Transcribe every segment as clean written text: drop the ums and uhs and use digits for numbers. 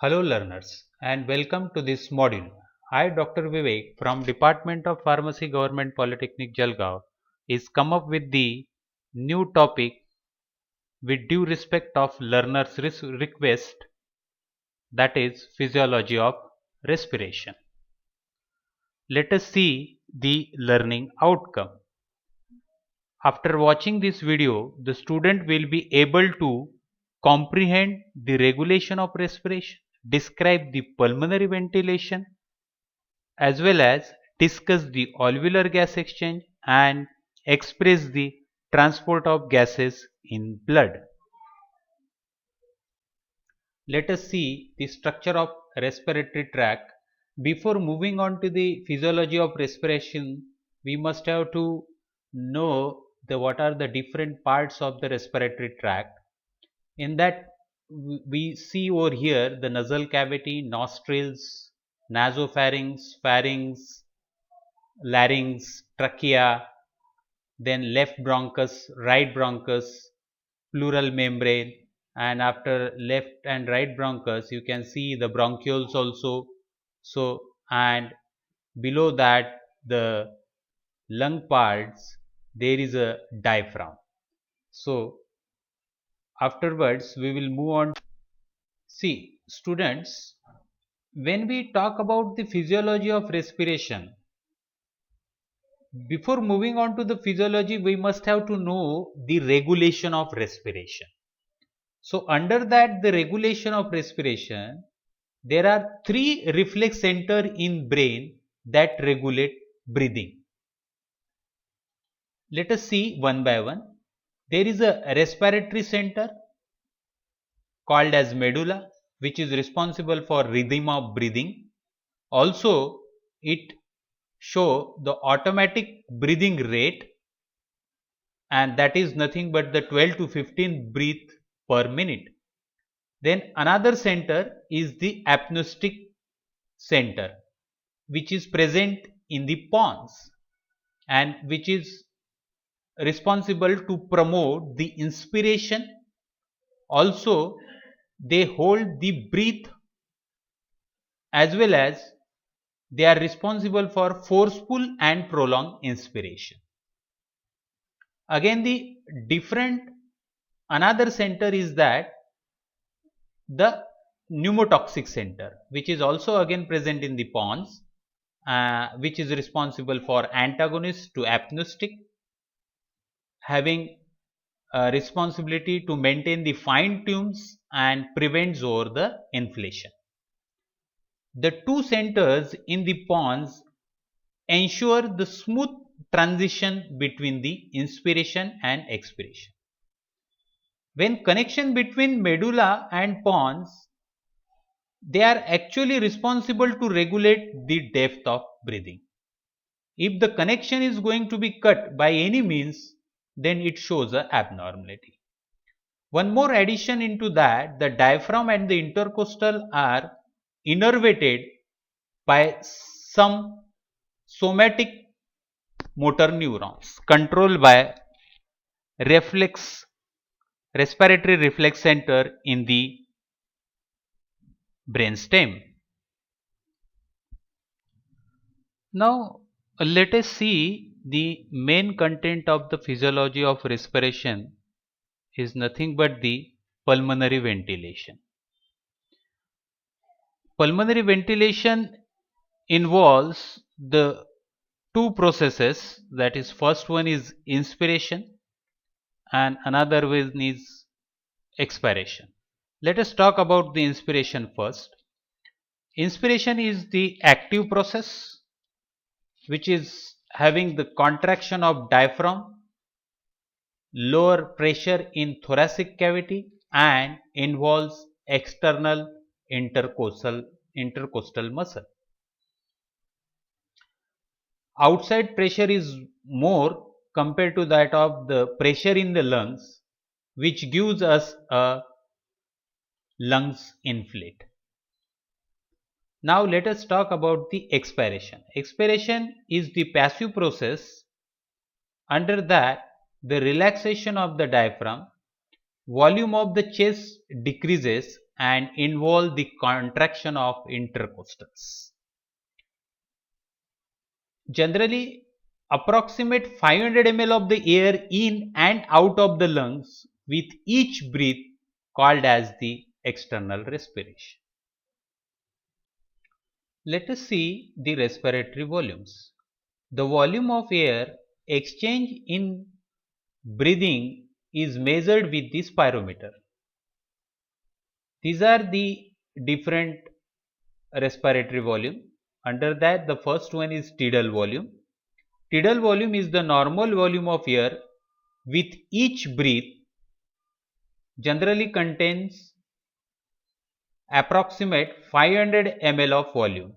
Hello learners and welcome to this module. I Dr. Vivek from Department of Pharmacy Government Polytechnic Jalgaon is come up with the new topic with due respect of learners request, that is physiology of respiration. Let us see the learning outcome. After watching this video, the student will be able to comprehend the regulation of respiration, describe the pulmonary ventilation, as well as discuss the alveolar gas exchange and express the transport of gases in blood. Let us see the structure of respiratory tract. Before moving on to the physiology of respiration, we must have to know what are the different parts of the respiratory tract. In that, we see over here the nasal cavity, nostrils, nasopharynx, pharynx, larynx, trachea, then left bronchus, right bronchus, pleural membrane, and after left and right bronchus you can see the bronchioles also. So, and below that the lung parts there is a diaphragm. So, afterwards we will move on. See students, when we talk about the physiology of respiration, before moving on to the physiology, we must have to know the regulation of respiration. So, under that, the regulation of respiration, there are three reflex center in brain that regulate breathing. Let us see one by one. There is a respiratory center called as medulla, which is responsible for rhythm of breathing. Also, it show the automatic breathing rate, and that is nothing but the 12 to 15 breath per minute. Then another center is the apneustic center, which is present in the pons and which is responsible to promote the inspiration. Also, they hold the breath, as well as they are responsible for forceful and prolonged inspiration. Again, the different another center is that the pneumotoxic center, which is also again present in the pons, which is responsible for antagonist to apneustic, having responsibility to maintain the fine tunes and prevents over the inflation. The two centers in the pons ensure the smooth transition between the inspiration and expiration. When connection between medulla and pons, they are actually responsible to regulate the depth of breathing. If the connection is going to be cut by any means, then it shows an abnormality. One more addition into that, the diaphragm and the intercostal are innervated by some somatic motor neurons controlled by respiratory reflex center in the brainstem. Now, let us see the main content of the physiology of respiration is nothing but the pulmonary ventilation. Pulmonary ventilation involves the two processes, that is, first one is inspiration and another one is expiration. Let us talk about the inspiration first. Inspiration is the active process which is having the contraction of diaphragm, lower pressure in thoracic cavity, and involves external intercostal muscle. Outside pressure is more compared to that of the pressure in the lungs, which gives us a lungs inflate. Now let us talk about the expiration. Expiration is the passive process. Under that, the relaxation of the diaphragm, volume of the chest decreases and involve the contraction of intercostals. Generally, approximate 500 ml of the air in and out of the lungs with each breath called as the external respiration. Let us see the respiratory volumes. The volume of air exchanged in breathing is measured with the spirometer. These are the different respiratory volume. Under that, the first one is tidal volume. Tidal volume is the normal volume of air with each breath generally contains approximate 500 ml of volume.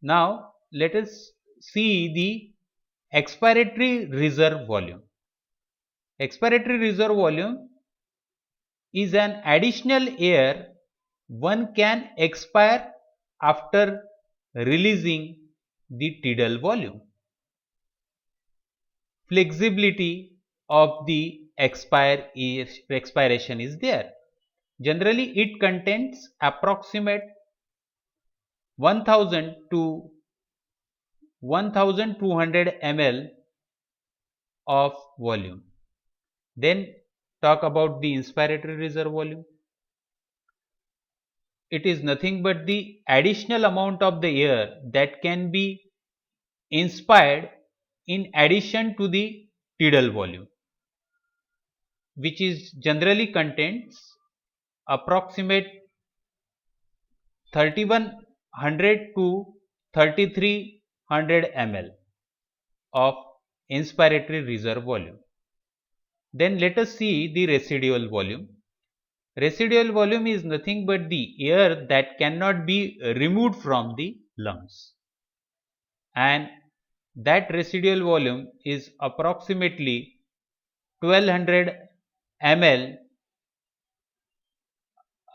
Now, let us see the expiratory reserve volume. Expiratory reserve volume is an additional air one can expire after releasing the tidal volume. Flexibility of the expiration is there. Generally, it contains approximate 1000 to 1200 ml of volume. Then talk about the inspiratory reserve volume. It is nothing but the additional amount of the air that can be inspired in addition to the tidal volume, which is generally contains approximate 3100 to 3300 ml of inspiratory reserve volume. Then let us see the residual volume. Residual volume is nothing but the air that cannot be removed from the lungs, and that residual volume is approximately 1200 ml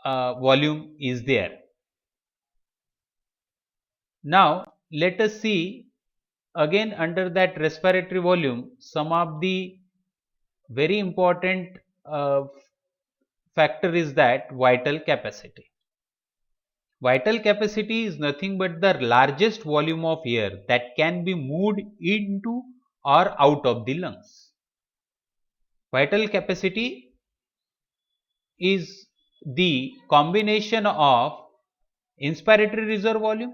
volume is there. Now, let us see again under that respiratory volume some of the very important factor is that vital capacity. Vital capacity is nothing but the largest volume of air that can be moved into or out of the lungs. Vital capacity is the combination of inspiratory reserve volume,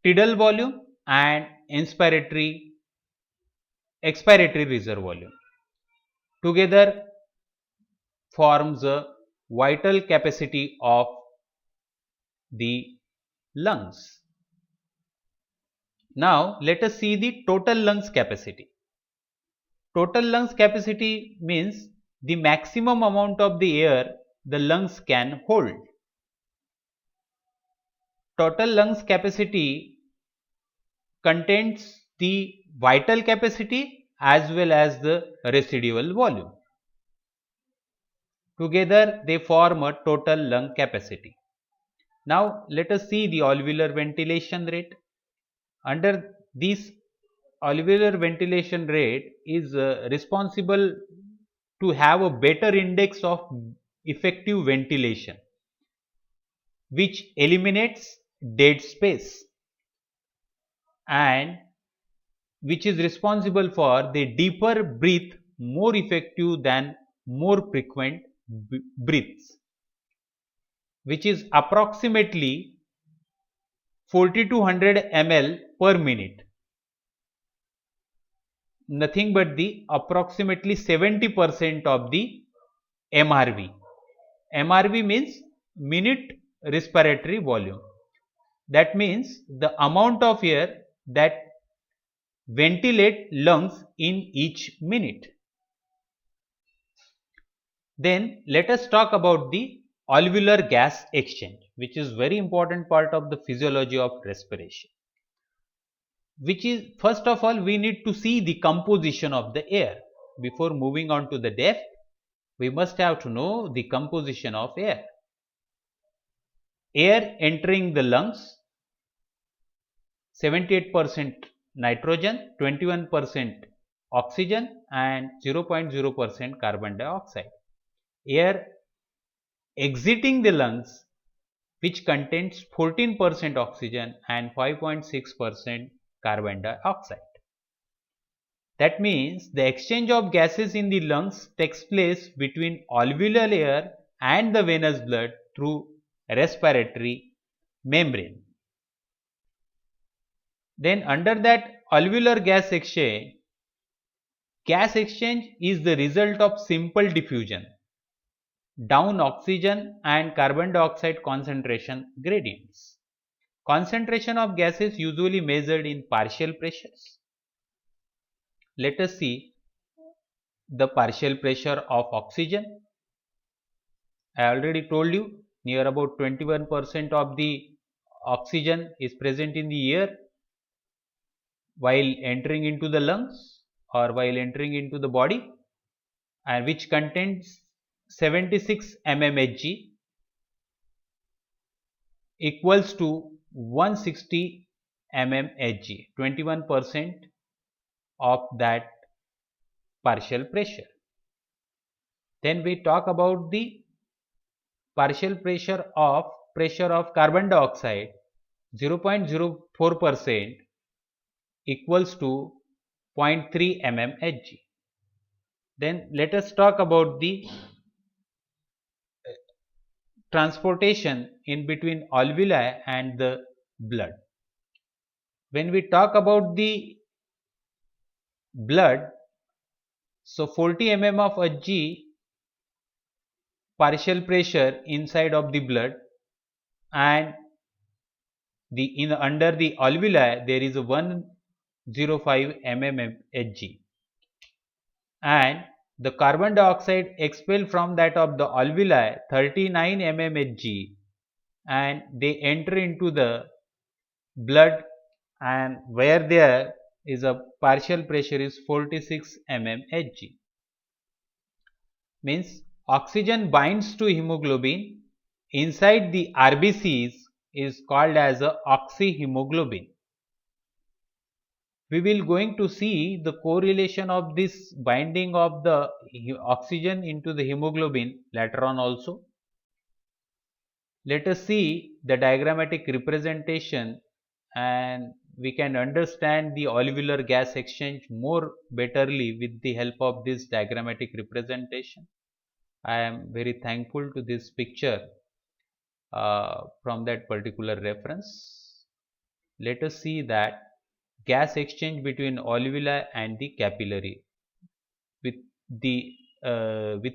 tidal volume and expiratory reserve volume. Together forms a vital capacity of the lungs. Now, let us see the total lungs capacity. Total lungs capacity means the maximum amount of the air the lungs can hold. Total lungs capacity contains the vital capacity as well as the residual volume. Together they form a total lung capacity. Now, let us see the alveolar ventilation rate. Under this alveolar ventilation rate is responsible to have a better index of effective ventilation, which eliminates dead space and which is responsible for the deeper breath, more effective than more frequent breaths, which is approximately 4200 ml per minute. Nothing but the approximately 70% of the MRV. MRV means minute respiratory volume. That means the amount of air that ventilate lungs in each minute. Then let us talk about the alveolar gas exchange, which is very important part of the physiology of respiration. Which is, first of all, we need to see the composition of the air. Before moving on to the depth, we must have to know the composition of air. Air entering the lungs, 78% nitrogen, 21% oxygen and 0.0% carbon dioxide. Air exiting the lungs, which contains 14% oxygen and 5.6% carbon dioxide. That means the exchange of gases in the lungs takes place between alveolar air and the venous blood through respiratory membrane. Then under that alveolar gas exchange is the result of simple diffusion down oxygen and carbon dioxide concentration gradients. Concentration of gas is usually measured in partial pressures. Let us see the partial pressure of oxygen. I already told you near about 21% of the oxygen is present in the air while entering into the lungs or while entering into the body, and which contains 76 mmHg equals to 160 mmHg, 21% of that partial pressure. Then we talk about the partial pressure of carbon dioxide, 0.04% equals to 0.3 mmHg. Then let us talk about the transportation in between alveoli and the blood. When we talk about the blood, so 40 mm of Hg partial pressure inside of the blood, and under the alveoli there is a 105 mmHg, and the carbon dioxide expelled from that of the alveoli 39 mmHg, and they enter into the blood, and where there is a partial pressure is 46 mmHg. Means oxygen binds to hemoglobin inside the RBCs is called as a oxyhemoglobin. We will going to see the correlation of this binding of the oxygen into the hemoglobin later on also. Let us see the diagrammatic representation, and we can understand the alveolar gas exchange more betterly with the help of this diagrammatic representation. I am very thankful to this picture from that particular reference. Let us see that gas exchange between alveoli and the capillary with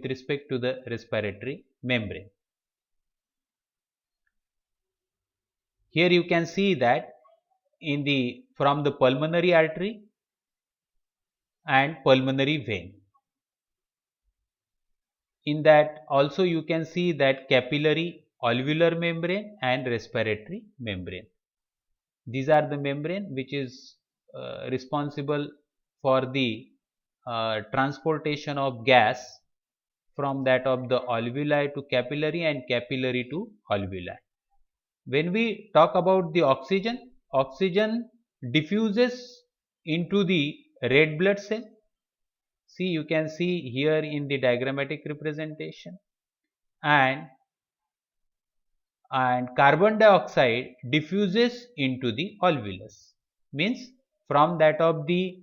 respect to the respiratory membrane. Here you can see that from the pulmonary artery and pulmonary vein. In that also you can see that capillary, alveolar membrane and respiratory membrane. These are the membrane which is responsible for the transportation of gas from that of the alveoli to capillary and capillary to alveoli. When we talk about the oxygen, oxygen diffuses into the red blood cell. See, you can see here in the diagrammatic representation, and carbon dioxide diffuses into the alveolus, means from that of the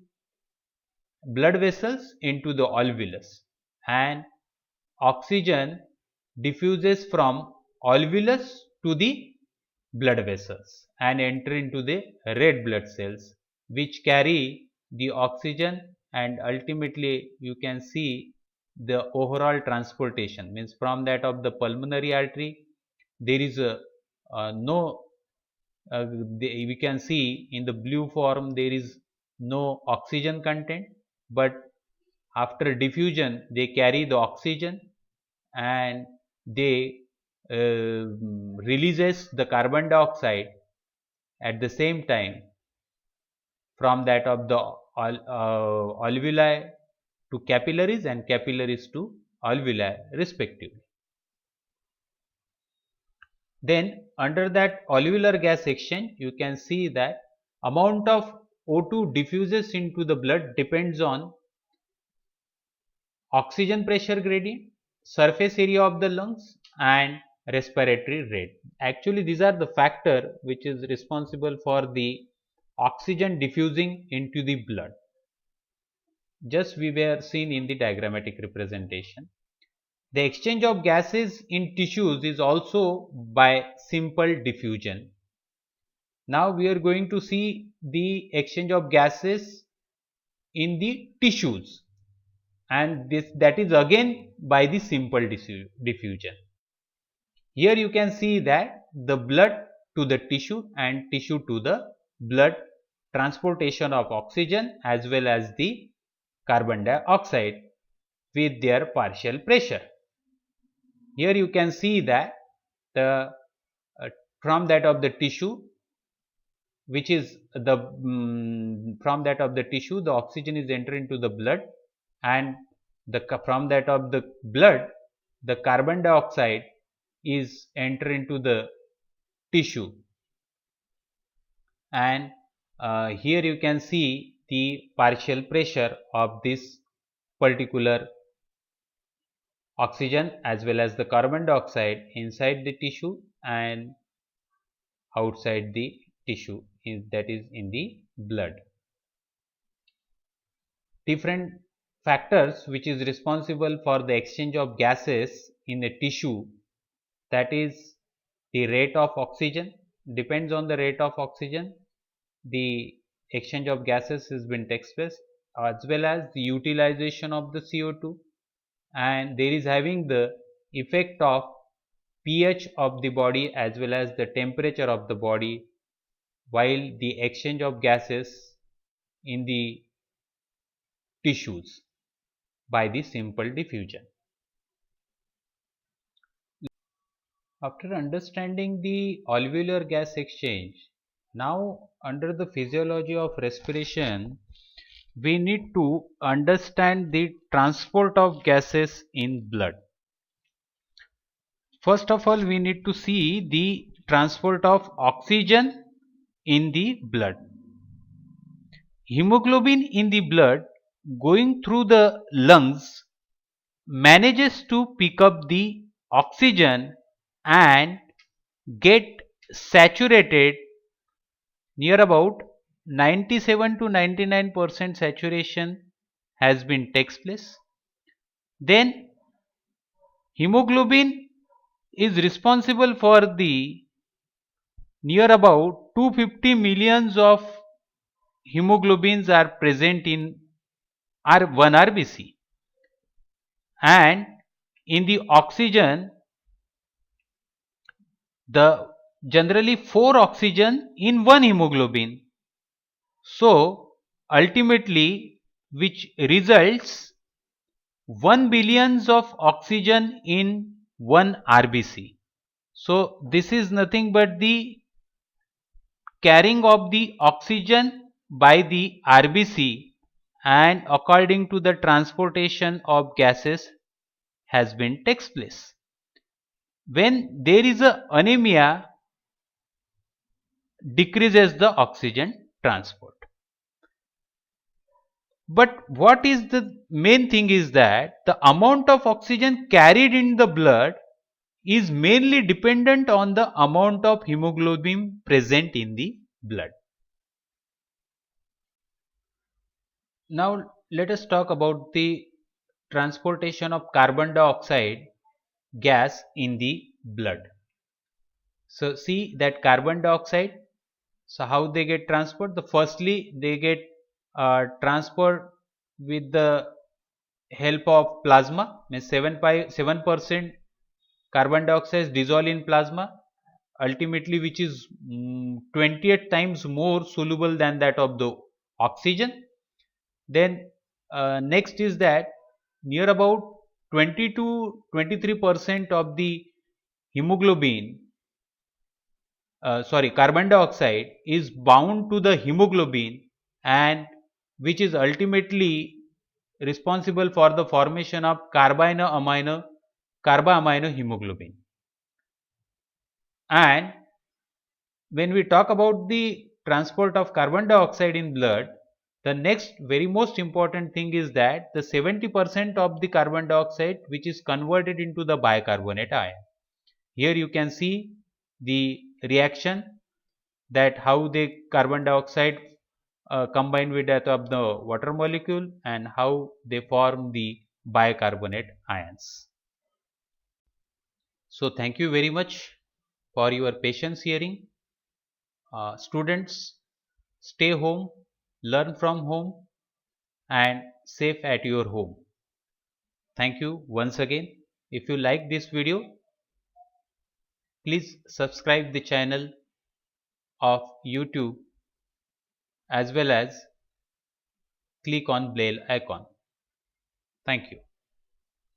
blood vessels into the alveolus, and oxygen diffuses from alveolus to the blood vessels and enter into the red blood cells, which carry the oxygen, and ultimately you can see the overall transportation, means from that of the pulmonary artery there is no we can see in the blue form there is no oxygen content, but after diffusion they carry the oxygen and they releases the carbon dioxide at the same time from that of the alveoli to capillaries and capillaries to alveoli respectively. Then under that alveolar gas exchange you can see that amount of O2 diffuses into the blood depends on oxygen pressure gradient, surface area of the lungs and respiratory rate. Actually, these are the factor which is responsible for the oxygen diffusing into the blood. Just we were seen in the diagrammatic representation. The exchange of gases in tissues is also by simple diffusion. Now we are going to see the exchange of gases in the tissues, and that is again by the simple diffusion. Here you can see that the blood to the tissue and tissue to the blood, transportation of oxygen as well as the carbon dioxide with their partial pressure. Here you can see that the from that of the tissue, which is the from that of the tissue, the oxygen is entering into the blood, and from that of the blood, the carbon dioxide is enter into the tissue. And here you can see the partial pressure of this particular oxygen as well as the carbon dioxide inside the tissue and outside the tissue, that is in the blood. Different factors which is responsible for the exchange of gases in the tissue, that is the rate of oxygen. Depends on the rate of oxygen, the exchange of gases has been takes place, as well as the utilization of the CO2, and there is having the effect of pH of the body as well as the temperature of the body while the exchange of gases in the tissues by the simple diffusion. After understanding the alveolar gas exchange, now under the physiology of respiration, we need to understand the transport of gases in blood. First of all, we need to see the transport of oxygen in the blood. Hemoglobin in the blood going through the lungs manages to pick up the oxygen and get saturated near about 97 to 99% saturation has been takes place. Then hemoglobin is responsible for the near about 250 millions of hemoglobins are present in one RBC, and in the oxygen the generally 4 oxygen in one hemoglobin. So ultimately which results 1 billions of oxygen in one RBC. So this is nothing but the carrying of the oxygen by the RBC, and according to the transportation of gases has been takes place. When there is a anemia, decreases the oxygen transport. But what is the main thing is that the amount of oxygen carried in the blood is mainly dependent on the amount of hemoglobin present in the blood. Now let us talk about the transportation of carbon dioxide gas in the blood. So see that carbon dioxide, so how they get transport? The firstly they get transport with the help of plasma, means 7% carbon dioxide is dissolved in plasma, ultimately which is 28 times more soluble than that of the oxygen. Then next is that near about 20 to 23% of the hemoglobin, carbon dioxide is bound to the hemoglobin, and which is ultimately responsible for the formation of carboamino hemoglobin. And when we talk about the transport of carbon dioxide in blood, the next very most important thing is that the 70% of the carbon dioxide which is converted into the bicarbonate ion. Here you can see the reaction, that how the carbon dioxide combine with that of the water molecule and how they form the bicarbonate ions. So thank you very much for your patience hearing. Students, stay home, learn from home and safe at your home. Thank you once again. If you like this video, please subscribe the channel of YouTube as well as click on bell icon. Thank you.